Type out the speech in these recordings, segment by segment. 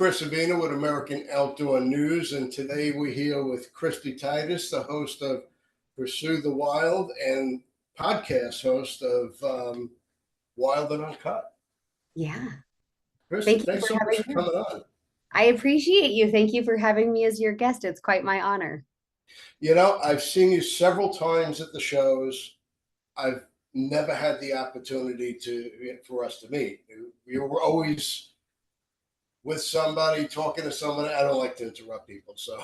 Chris Avina with American Outdoor News, and today we're here with Kristy Titus, the host of Pursue the Wild and podcast host of Wild and Uncut. Yeah. Kristy, Thank you thanks for so much having for me. coming on. I appreciate you. Thank you for having me as your guest. It's quite my honor. You know, I've seen you several times at the shows. I've never had the opportunity for us to meet. You were always with somebody, talking to somebody. I don't like to interrupt people, so.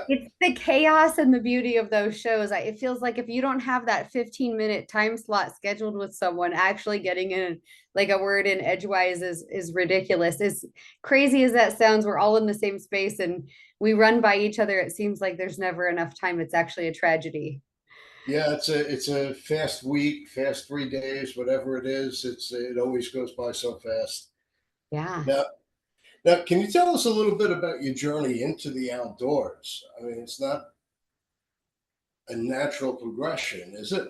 It's the chaos and the beauty of those shows. It feels like if you don't have that 15-minute time slot scheduled with someone, actually getting in like a word in edgewise is ridiculous. As crazy as that sounds, we're all in the same space and we run by each other. It seems like there's never enough time. It's actually a tragedy. Yeah, it's a fast week, fast 3 days, whatever it is. It always goes by so fast. Yeah. Now, now, can you tell us a little bit about your journey into the outdoors? I mean, it's not a natural progression, is it?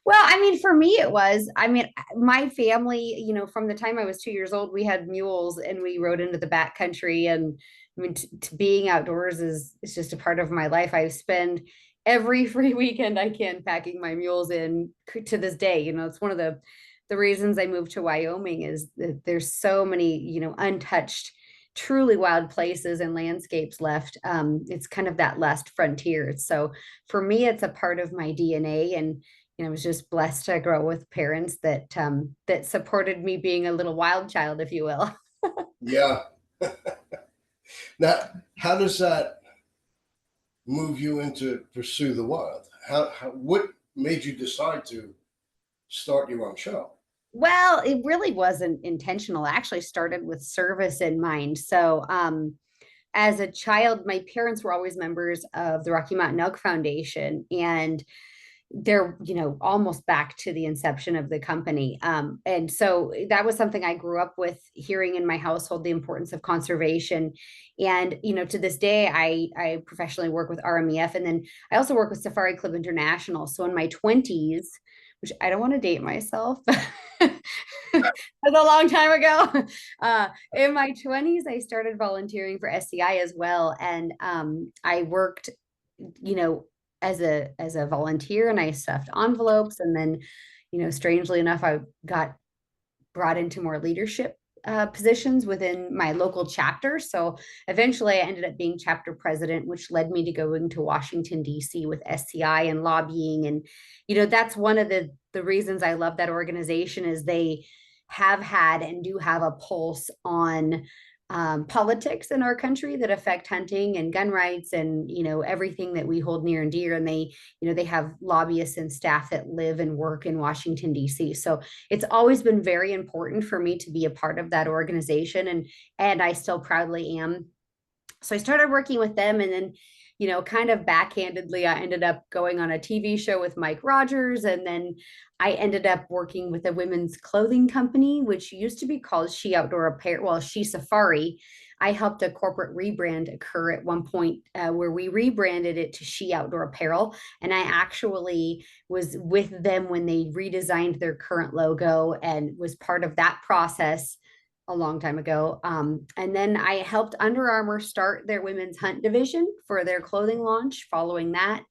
Well, I mean, for me, it was. I mean, my family, from the time I was 2 years old, we had mules and we rode into the backcountry. And I mean, being outdoors is just a part of my life. I spend every free weekend I can packing my mules in to this day. It's one of the reasons I moved to Wyoming is that there's so many, untouched, truly wild places and landscapes left. It's kind of that last frontier. So for me, it's a part of my DNA. And I was just blessed to grow with parents that supported me being a little wild child, if you will. Yeah. Now, how does that move you into Pursue the Wild? What made you decide to start your own show? Well, it really wasn't intentional. It actually started with service in mind. So, as a child, my parents were always members of the Rocky Mountain Elk Foundation, and they're almost back to the inception of the company, and so that was something I grew up with, hearing in my household the importance of conservation. And to this day I professionally work with RMEF, and then I also work with Safari Club International. So in my 20s, which I don't want to date myself, that's a long time ago. In my 20s I started volunteering for SCI as well, and I worked you know as a volunteer, and I stuffed envelopes. And then, strangely enough, I got brought into more leadership positions within my local chapter. So eventually I ended up being chapter president, which led me to going to Washington, D.C. with SCI and lobbying. And, that's one of the reasons I love that organization is they have had and do have a pulse on politics in our country that affect hunting and gun rights and everything that we hold near and dear. And they have lobbyists and staff that live and work in Washington, D.C. So it's always been very important for me to be a part of that organization, and I still proudly am. So I started working with them, and then kind of backhandedly, I ended up going on a TV show with Mike Rogers. And then I ended up working with a women's clothing company, which used to be called She Outdoor Apparel, well, She Safari. I helped a corporate rebrand occur at one point, where we rebranded it to She Outdoor Apparel. And I actually was with them when they redesigned their current logo and was part of that process a long time ago. And then I helped Under Armour start their women's hunt division for their clothing launch following that.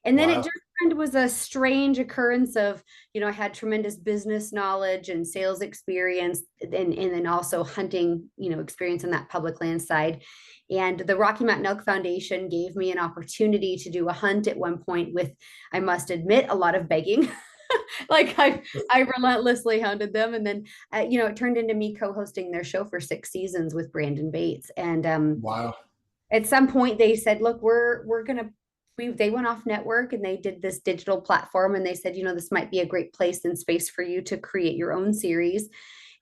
And then it Wow. just kind of was a strange occurrence of, I had tremendous business knowledge and sales experience, and then also hunting, experience on that public land side. And the Rocky Mountain Elk Foundation gave me an opportunity to do a hunt at one point with, I must admit, a lot of begging. Like I relentlessly hounded them. And then it turned into me co-hosting their show for 6 seasons with Brandon Bates. And Wow. at some point they said, look, we're gonna they went off network and they did this digital platform, and they said, this might be a great place and space for you to create your own series.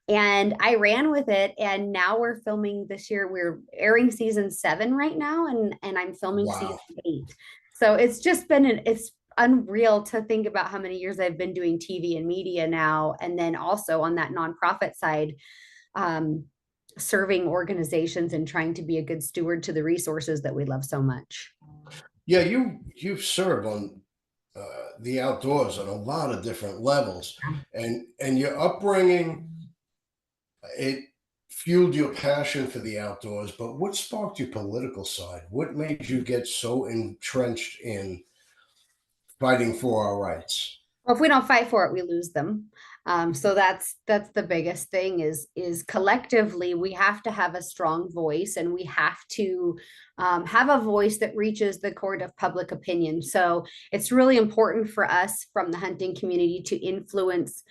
And I ran with it, and now we're filming this year. We're airing season 7 right now, and I'm filming season Wow. 8. So it's just been it's unreal to think about how many years I've been doing TV and media now, and then also on that nonprofit side, um, serving organizations and trying to be a good steward to the resources that we love so much. Yeah, you've served on the outdoors on a lot of different levels, and your upbringing, it fueled your passion for the outdoors, but what sparked your political side? What made you get so entrenched in fighting for our rights? Well, if we don't fight for it, we lose them. So that's the biggest thing is collectively we have to have a strong voice, and we have to have a voice that reaches the court of public opinion. So it's really important for us from the hunting community to influence.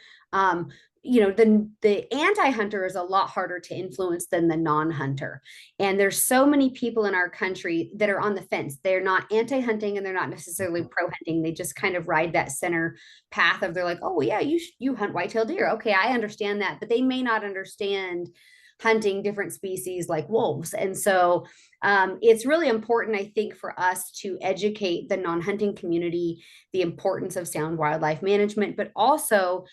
The anti-hunter is a lot harder to influence than the non-hunter, and there's so many people in our country that are on the fence. They're not anti-hunting and they're not necessarily pro-hunting. They just kind of ride that center path of, they're like, oh well, yeah, you hunt white-tailed deer, okay, I understand that, but they may not understand hunting different species like wolves. And so it's really important, I think, for us to educate the non-hunting community the importance of sound wildlife management, but also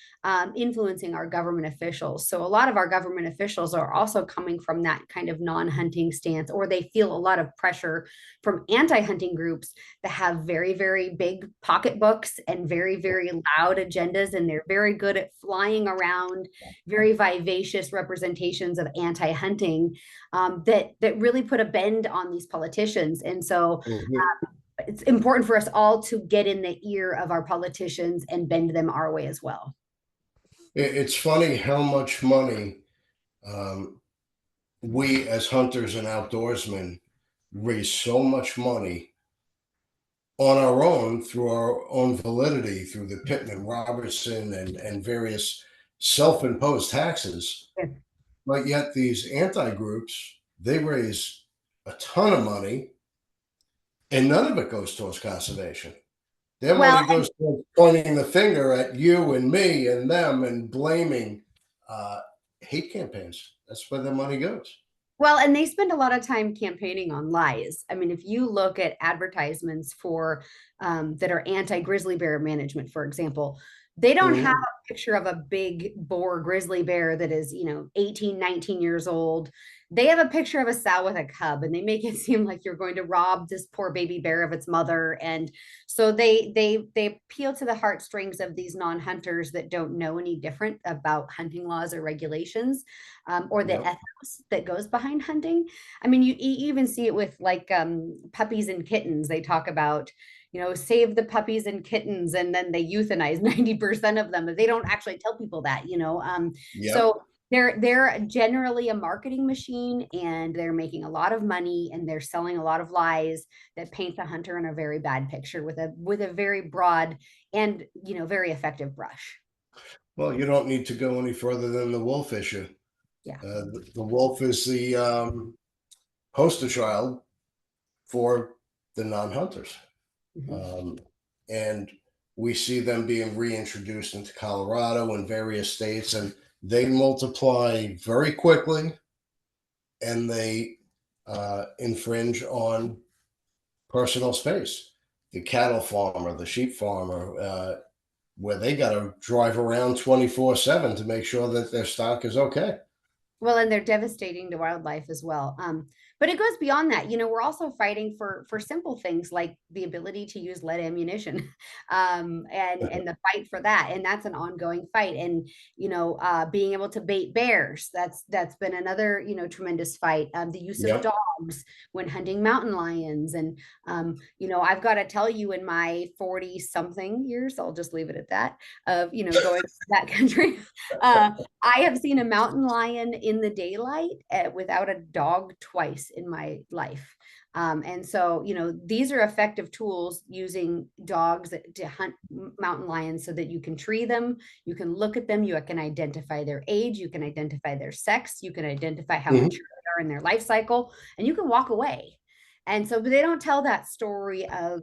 influencing our government officials. So a lot of our government officials are also coming from that kind of non-hunting stance, or they feel a lot of pressure from anti-hunting groups that have very, very big pocketbooks and very, very loud agendas, and they're very good at flying around very vivacious representations of anti-hunting that really put a bend on these politicians. And so Mhm. it's important for us all to get in the ear of our politicians and bend them our way as well. It's funny how much money um, we as hunters and outdoorsmen raise so much money on our own through our own validity, through the Pittman Robertson and various self-imposed taxes. Yeah. But yet these anti-groups, they raise a ton of money and none of it goes towards conservation. Their Well, money goes towards pointing the finger at you and me and them and blaming uh, hate campaigns. That's where their money goes. Well, and they spend a lot of time campaigning on lies. I mean, if you look at advertisements for that are anti-grizzly bear management, for example, they don't have Mhm. a picture of a big boar grizzly bear that is, 18, 19 years old. They have a picture of a sow with a cub, and they make it seem like you're going to rob this poor baby bear of its mother. And so they appeal to the heartstrings of these non-hunters that don't know any different about hunting laws or regulations, or the Yep. ethos that goes behind hunting. I mean, you even see it with like puppies and kittens. They talk about, save the puppies and kittens, and then they euthanize 90% of them. But they don't actually tell people that. Yep. So they're generally a marketing machine, and they're making a lot of money, and they're selling a lot of lies that paint the hunter in a very bad picture with a very broad and very effective brush. Well, you don't need to go any further than the wolf issue. Yeah. The wolf is the poster child for the non-hunters. Mhm. And we see them being reintroduced into Colorado and various states, and they multiply very quickly and they infringe on personal space. The cattle farmer, the sheep farmer, where they got to drive around 24/7 to make sure that their stock is okay. Well, and they're devastating to wildlife as well. But it goes beyond that. We're also fighting for simple things like the ability to use lead ammunition, and the fight for that, and that's an ongoing fight. And being able to bait bears, that's been another tremendous fight. The use of Yep. dogs when hunting mountain lions, and I've got to tell you, in my 40 something years, I'll just leave it at that, of going to that country. I have seen a mountain lion in the daylight without a dog twice in my life. And so, these are effective tools, using dogs to hunt mountain lions so that you can tree them, you can look at them, you can identify their age, you can identify their sex, you can identify how Mhm. mature they are in their life cycle, and you can walk away. And so, but they don't tell that story of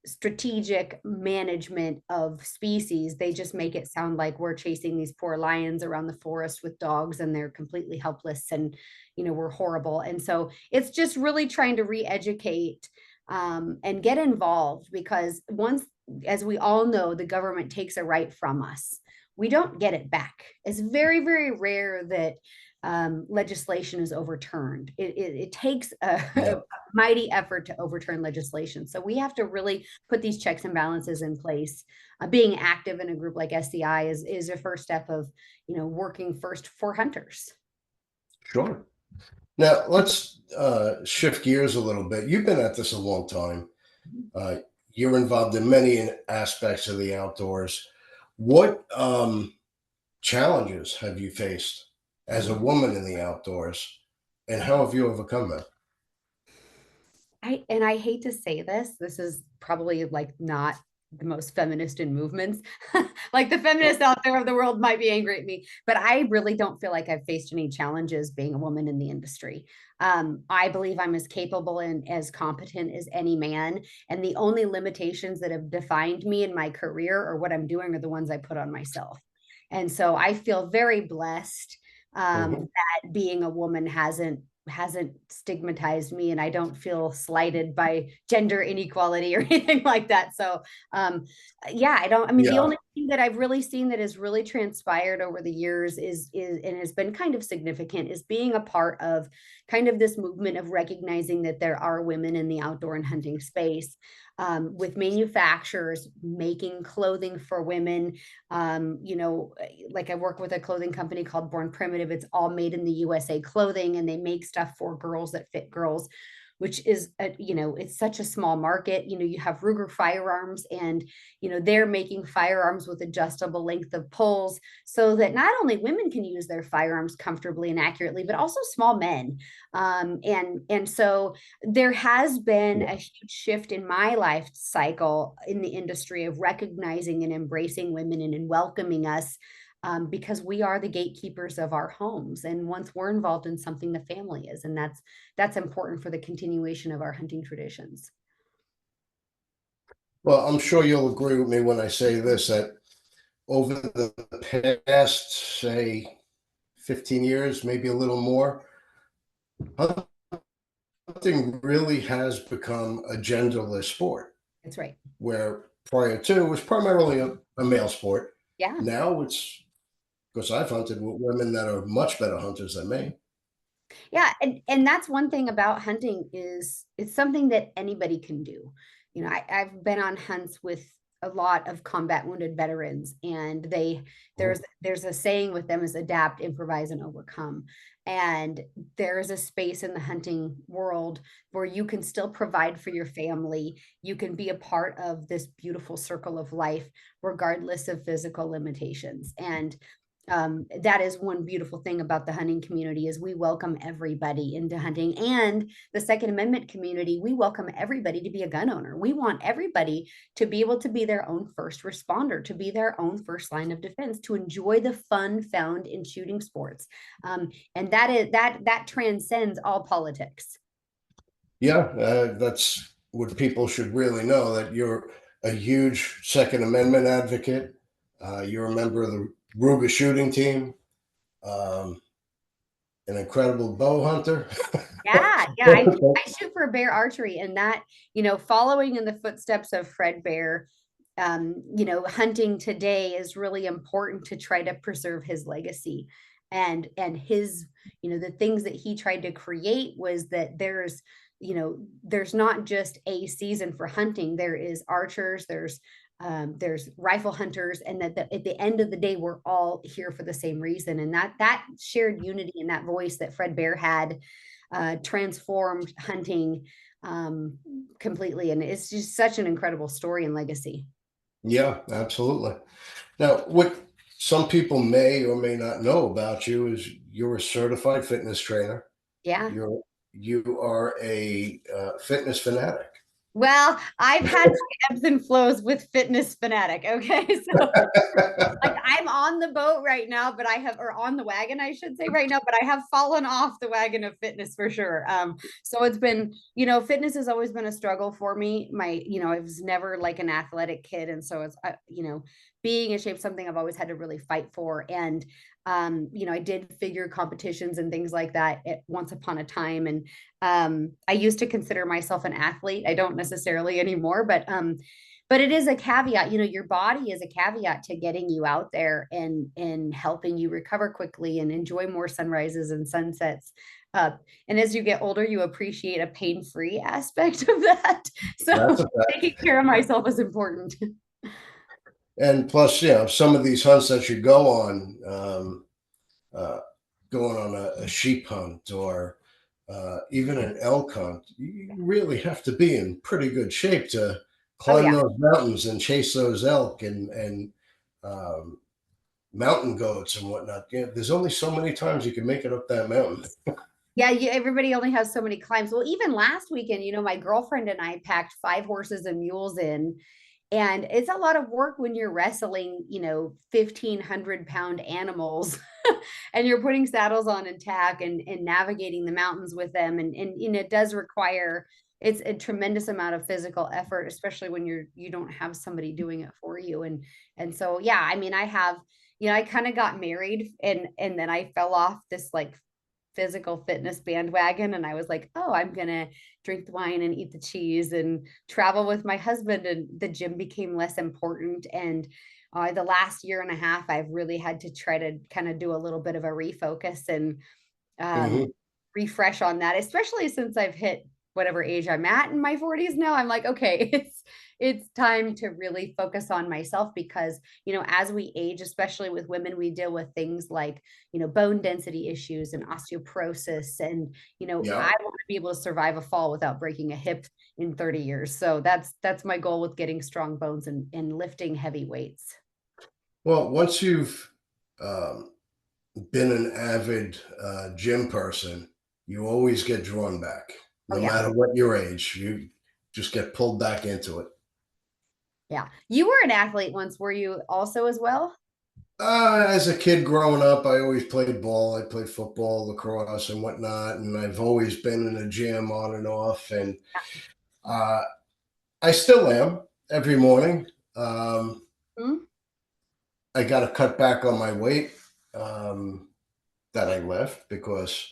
strategic management of species. They just make it sound like we're chasing these poor lions around the forest with dogs, and they're completely helpless, and we're horrible. And so it's just really trying to re-educate and get involved, because once, as we all know, the government takes a right from us, we don't get it back. It's very, very rare that legislation is overturned. It takes a Yep. mighty effort to overturn legislation. So we have to really put these checks and balances in place. Being active in a group like SCI is a first step of working first for hunters. Sure. Now let's shift gears a little bit. You've been at this a long time. Uh, you're involved in many aspects of the outdoors. What challenges have you faced as a woman in the outdoors, and how have you overcome them? I hate to say this, this is probably like not the most feminist in movements. Like the feminists out there of the world might be angry at me, but I really don't feel like I've faced any challenges being a woman in the industry. I believe I'm as capable and as competent as any man. And the only limitations that have defined me in my career or what I'm doing are the ones I put on myself. And so I feel very blessed Mhm. that being a woman hasn't stigmatized me, and I don't feel slighted by gender inequality or anything like that. So yeah, I don't, I mean, the Yeah. only thing that I've really seen that has really transpired over the years is and has been kind of significant is being a part of kind of this movement of recognizing that there are women in the outdoor and hunting space, with manufacturers making clothing for women. Like I work with a clothing company called Born Primitive. It's all made in the USA clothing, and they make stuff for girls that fit girls, which is it's such a small market. You have Ruger firearms, and they're making firearms with adjustable length of poles so that not only women can use their firearms comfortably and accurately, but also small men. And so there has been a huge shift in my life cycle in the industry of recognizing and embracing women and welcoming us, because we are the gatekeepers of our homes. And once we're involved in something, the family is, and that's important for the continuation of our hunting traditions. Well, I'm sure you'll agree with me when I say this, that over the past, say, 15 years, maybe a little more, hunting really has become a genderless sport, That's right. where prior to it was primarily a male sport. Yeah. Now it's, because I've hunted with women that are much better hunters than me. Yeah, and that's one thing about hunting is it's something that anybody can do. I've been on hunts with a lot of combat wounded veterans, and Mhm. there's a saying with them is adapt, improvise, and overcome. And there is a space in the hunting world where you can still provide for your family. You can be a part of this beautiful circle of life, regardless of physical limitations. And that is one beautiful thing about the hunting community is we welcome everybody into hunting. And the Second Amendment community, we welcome everybody to be a gun owner. We want everybody to be able to be their own first responder, to be their own first line of defense, to enjoy the fun found in shooting sports. And that transcends all politics. Yeah, that's what people should really know, that you're a huge Second Amendment advocate. You're a member of the Ruger shooting team, um, an incredible bow hunter. Yeah, yeah. I shoot for bear archery, and that, following in the footsteps of Fred Bear, hunting today is really important to try to preserve his legacy. And his, the things that he tried to create was that there's not just a season for hunting. There is archers, there's rifle hunters, and that at the end of the day, we're all here for the same reason. And that shared unity and that voice that Fred Bear had transformed hunting completely. And it's just such an incredible story and legacy. Yeah, absolutely. Now, what some people may or may not know about you is you're a certified fitness trainer. Yeah. You are a fitness fanatic. Well, I've had my ebbs and flows with fitness fanatic. Okay. So like I'm on the boat right now, but I have, or on the wagon, I should say right now, but I have fallen off the wagon of fitness for sure. So it's been, fitness has always been a struggle for me. I was never like an athletic kid. And so it's, being in shape, something I've always had to really fight for. And, I did figure competitions and things like that once upon a time. And I used to consider myself an athlete. I don't necessarily anymore, but it is a caveat. Your body is a caveat to getting you out there and helping you recover quickly and enjoy more sunrises and sunsets. And as you get older, you appreciate a pain-free aspect of that. So That's a fact. taking care of myself is important. And plus, some of these hunts that you go on, uh, going on a sheep hunt or even an elk hunt, you really have to be in pretty good shape to Oh climb yeah. those mountains and chase those elk and um, mountain goats and whatnot. Yeah, there's only so many times you can make it up that mountain. Yeah, everybody only has so many climbs. Well, even last weekend, my girlfriend and I packed 5 horses and mules in, and it's a lot of work when you're wrestling, 1,500-pound animals and you're putting saddles on and tack and navigating the mountains with them. And it does require, it's a tremendous amount of physical effort, especially when you don't have somebody doing it for you. And so, yeah, I mean, I kind of got married and then I fell off this like physical fitness bandwagon, and I was like, oh, I'm gonna drink the wine and eat the cheese and travel with my husband, and the gym became less important. And the last year and a half I've really had to try to kind of do a little bit of a refocus and um, Mhm. refresh on that, especially since I've hit whatever age I'm at in my 40s now. I'm like, okay, it's time to really focus on myself because, as we age, especially with women, we deal with things like, bone density issues and osteoporosis. And, Yeah. I want to be able to survive a fall without breaking a hip in 30 years. So that's my goal with getting strong bones and lifting heavy weights. Well, once you've um, been an avid gym person, you always get drawn back, Oh no yeah. matter what your age. You just get pulled back into it. Yeah. You were an athlete once, were you also as well? As a kid growing up, I always played ball. I played football, lacrosse, and whatnot. And I've always been in a gym on and off. And uh, I still am every morning. Um, Mhm. I got to cut back on my weight um, that I left because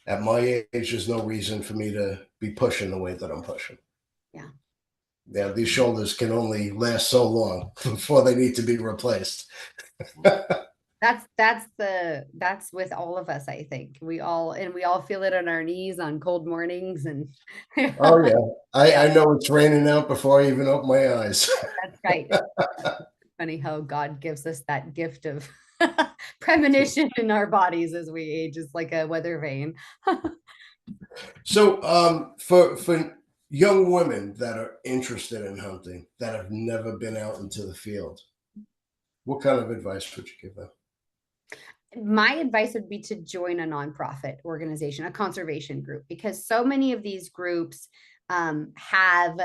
at my age, there's no reason for me to be pushing the weight that I'm pushing. Yeah. Yeah, these shoulders can only last so long before they need to be replaced. That's with all of us, I think. We all feel it on our knees on cold mornings and Oh yeah, yeah, I know it's raining out before I even open my eyes. that's right. Funny how God gives us that gift of premonition in our bodies as we age. It's like a weather vane. So, for young women that are interested in hunting that have never been out into the field, what kind of advice would you give them? My advice would be to join a nonprofit organization, a conservation group, because so many of these groups have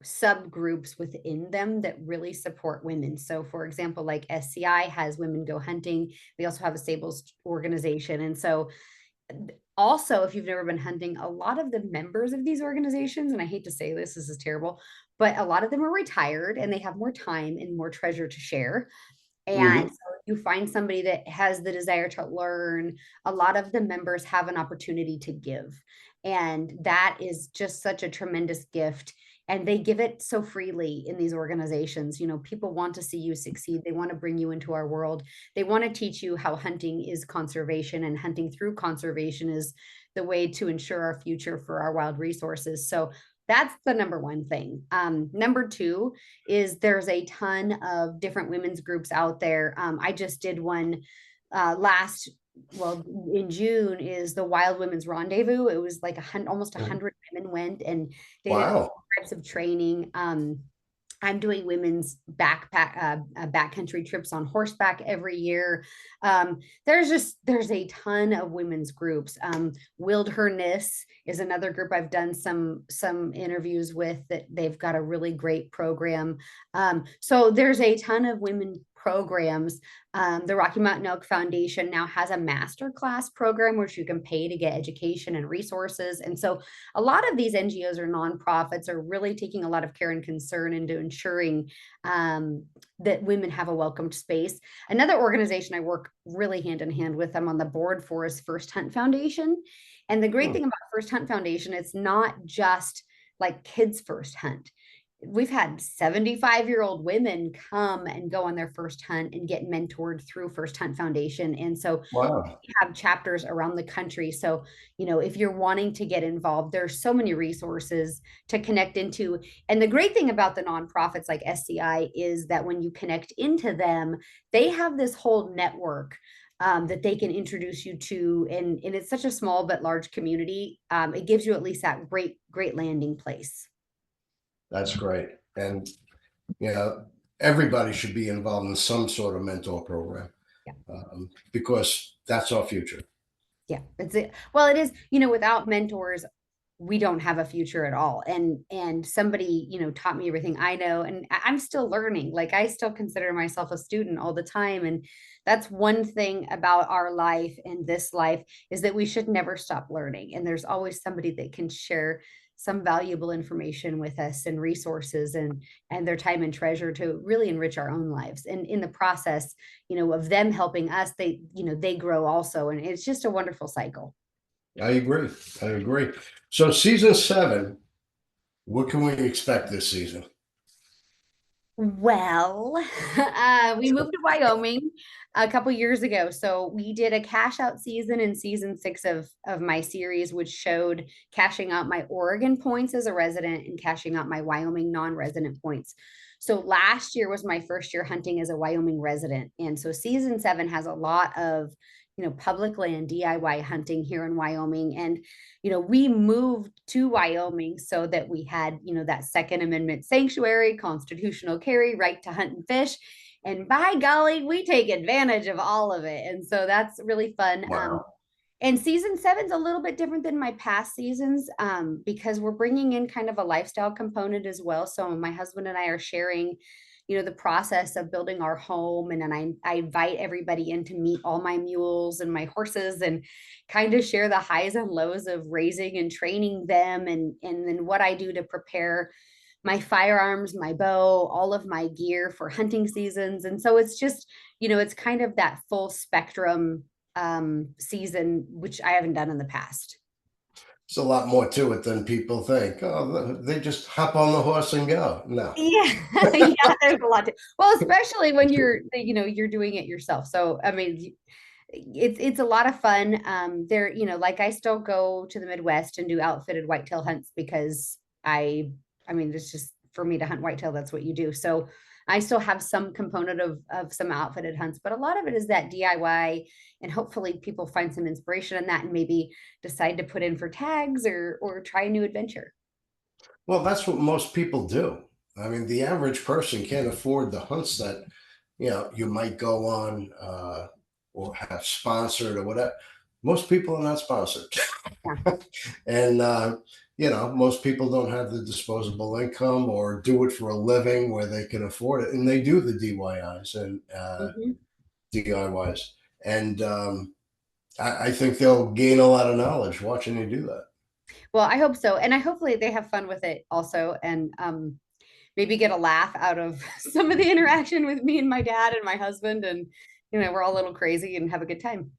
subgroups within them that really support women. So, for example, like SCI has Women Go Hunting. We also have a Sables organization. And so, also, if you've never been hunting, a lot of the members of these organizations, and I hate to say this is terrible, but a lot of them are retired and they have more time and more treasure to share. And Hmm. so you find somebody that has the desire to learn. A lot of the members have an opportunity to give. And that is just such a tremendous gift. And they give it so freely in these organizations. People want to see you succeed. They want to bring you into our world. They want to teach you how hunting is conservation, and hunting through conservation is the way to ensure our future for our wild resources. So that's the number one thing. Number two is there's a ton of different women's groups out there. I just did one last, well, in June is the Wild Women's Rendezvous. It was like almost 100 women went, and they did all Wow. types of training. I'm doing women's backcountry trips on horseback every year. There's a ton of women's groups. Wilderness is another group I've done some interviews with, that they've got a really great program. So there's a ton of women programs. The Rocky Mountain Elk Foundation now has a master class program which you can pay to get education and resources. And so a lot of these NGOs or nonprofits are really taking a lot of care and concern into ensuring that women have a welcomed space. Another organization I work really hand in hand with, I'm on the board for, is First Hunt Foundation. And the great Hmm. thing about First Hunt Foundation, it's not just like kids first hunt. We've had 75-year-old women come and go on their first hunt and get mentored through First Hunt Foundation. And so Wow. we have chapters around the country. So, if you're wanting to get involved, there's so many resources to connect into. And the great thing about the nonprofits like SCI is that when you connect into them, they have this whole network that they can introduce you to. And it's such a small but large community. It gives you at least that great landing place. That's great. And, everybody should be involved in some sort of mentor program, Yeah. because that's our future. Yeah, well, it is, without mentors, we don't have a future at all. And somebody, taught me everything I know, and I'm still learning. Like, I still consider myself a student all the time. And that's one thing about our life and this life, is that we should never stop learning. And there's always somebody that can share some valuable information with us, and resources, and their time and treasure to really enrich our own lives. And in the process, of them helping us, they grow also. And it's just a wonderful cycle. I agree. I agree. So season 7, what can we expect this season? Well, we moved to Wyoming a couple years ago. So we did a cash out season in season 6 of my series, which showed cashing out my Oregon points as a resident and cashing out my Wyoming non-resident points. So last year was my first year hunting as a Wyoming resident. And so season 7 has a lot of, public land DIY hunting here in Wyoming. And, we moved to Wyoming so that we had, that Second Amendment sanctuary, constitutional carry, right to hunt and fish. And by golly, we take advantage of all of it. And so that's really fun. Wow. And season 7's a little bit different than my past seasons, because we're bringing in kind of a lifestyle component as well. So my husband and I are sharing, the process of building our home. And then I invite everybody in to meet all my mules and my horses, and kind of share the highs and lows of raising and training them, and then what I do to prepare my firearms, my bow, all of my gear for hunting seasons. And so it's just, it's kind of that full spectrum season, which I haven't done in the past. It's a lot more to it than people think. Oh, they just hop on the horse and go. No. Yeah, yeah, there's a lot to, well, especially when you're doing it yourself. So, I mean, it's a lot of fun. There, like, I still go to the Midwest and do outfitted whitetail hunts, because I mean, it's just, for me to hunt whitetail, that's what you do. So I still have some component of some outfitted hunts, but a lot of it is that DIY, and hopefully people find some inspiration in that and maybe decide to put in for tags, or try a new adventure. Well, that's what most people do. I mean, the average person can't afford the hunts that, you might go on, or have sponsored or whatever. Most people are not sponsored. Yeah. And, most people don't have the disposable income or do it for a living where they can afford it. And they do the DIYs and Mhm. DIYs. And I think they'll gain a lot of knowledge watching you do that. Well, I hope so. And hopefully they have fun with it also. And maybe get a laugh out of some of the interaction with me and my dad and my husband. And, we're all a little crazy and have a good time.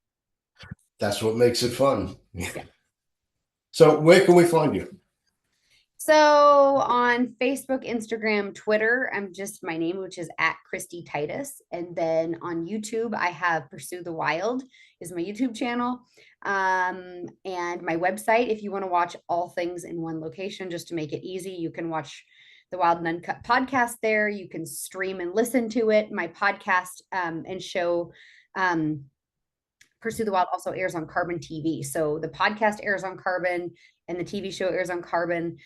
That's what makes it fun. Yeah. So where can we find you? So on Facebook, Instagram, Twitter, I'm just my name, which is at Kristy Titus. And then on YouTube, I have Pursue the Wild is my YouTube channel. And my website, if you want to watch all things in one location, just to make it easy, you can watch the Wild and Uncut podcast there. You can stream and listen to it. My podcast and show, Pursue the Wild, also airs on Carbon TV. So the podcast airs on Carbon and the TV show airs on Carbon.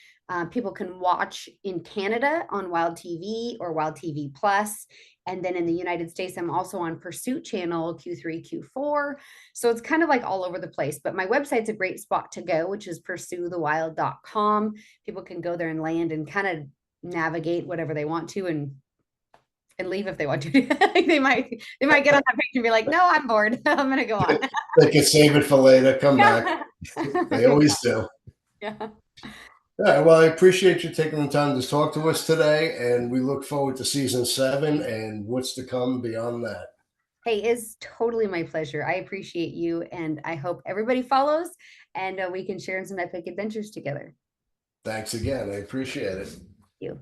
People can watch in Canada on Wild TV or Wild TV Plus. And then in the United States, I'm also on Pursuit Channel Q3, Q4. So it's kind of like all over the place. But my website's a great spot to go, which is pursuethewild.com. People can go there and land and kind of navigate whatever they want to, and leave if they want to. they might get on that page and be like, no, I'm bored. I'm gonna go on. They can save it for later, come back. They always do. Yeah. All right, well, I appreciate you taking the time to talk to us today, and we look forward to season 7 and what's to come beyond that. Hey, it's totally my pleasure. I appreciate you, and I hope everybody follows, and we can share some epic adventures together. Thanks again. I appreciate it. Thank you.